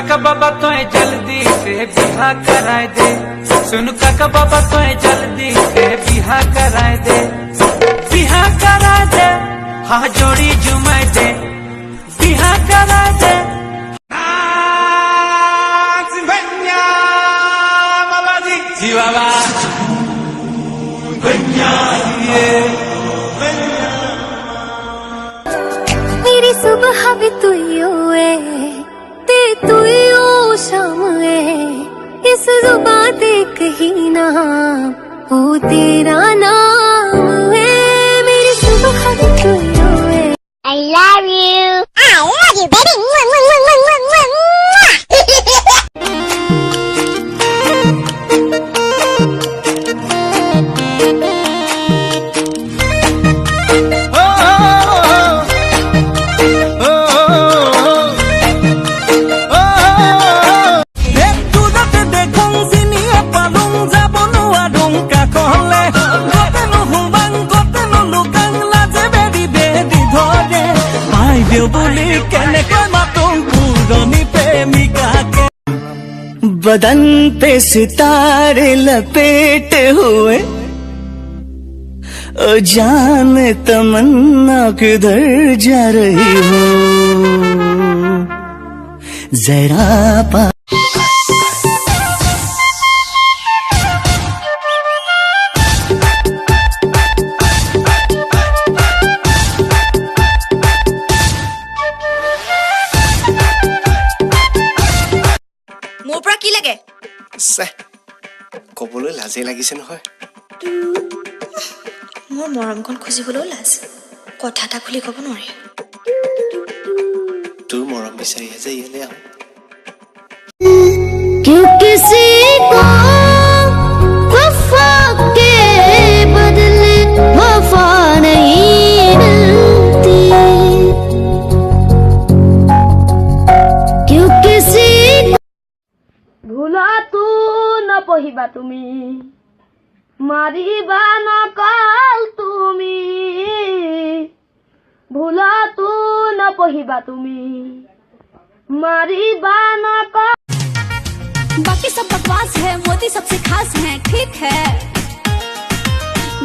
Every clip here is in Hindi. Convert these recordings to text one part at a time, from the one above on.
काका बाबा तो जल्दी से बिहा कराए दे। सुन काका बाबा तो जल्दी से बिहा कराए दे। बिहा करा दे, हाँ जोड़ी जुमाए दे। बिहा करा दे। जी बाबा मेरी सुबह भी तू है ते तू शाम है। इस जुबां ते कहीं ना वो तेरा नाम है। मेरी सुबह भी तू है। I love you baby। बदन पे सितारे लपेटे हुए ओ जान तमन्ना किधर जा रही हो जरा पा। মোৰ পৰা কি লাগে? কবলৈ লাজে লাগিছে নহয়। মোৰ মৰমখন খুজিবলৈও লাজ, কথা এটা খুলি ক'ব নোৱাৰি। তোৰ মৰম বিচাৰিহে যে ইয়ালৈ আহোঁ। क्यों किसी को वफा के बदले वफा नहीं मिलती। क्यों किसी भूला तू न पहिबा तुमी मारिबा न काल तुमी। भूला तू न पहिबा तुमी मारिबा न काल। बाकी सब बकवास है, मोदी सबसे खास है, ठीक है।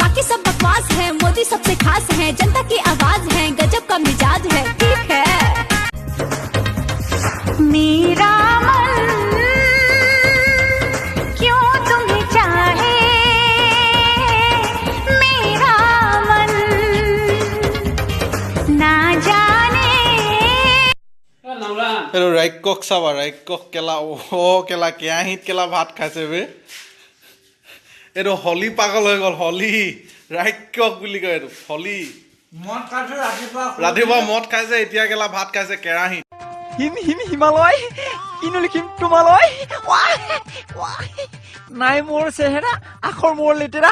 बाकी सब बकवास है, मोदी सबसे खास है, जनता की आवाज है, गजब का मिजाज है, ठीक है। मेरा मन क्यों तुम्हें चाहे, मेरा मन ना जाने। ৰাক্ষস চাবা, ৰাক্ষস কেলা কেলা কেৰাহীত কেলা ভাত খাইছে বে। এইটো হলি পাগল হৈ গ'ল, হলি ৰাক্ষস বুলি কয় এইটো হলি। মদ খাইছে ৰাতিপুৱা মদ খাইছে, এতিয়া কেলা ভাত খাইছে কেৰাহীত। হিমালয় কিনো লিখিম তোমালৈ। নাই মোৰ চেহেৰা আখৰ মোৰ লেতেৰা।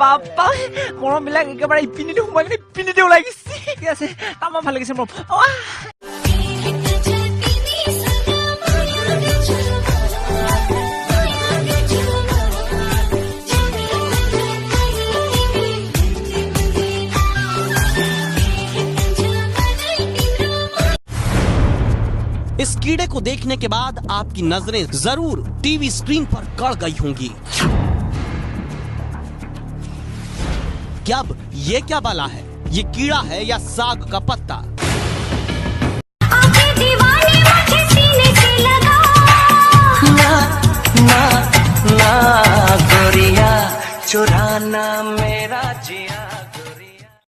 বাবা মৰম বিলাক একেবাৰে ইপিনিতে সোমাই কিনে ইপিনিতে ওলাই গৈছে। ঠিক আছে তামাম ভাল লাগিছে মৰম। इस कीड़े को देखने के बाद आपकी नजरें जरूर टीवी स्क्रीन पर गड़ गई होंगी। क्या अब ये क्या बला है? ये कीड़ा है या साग का पत्ता?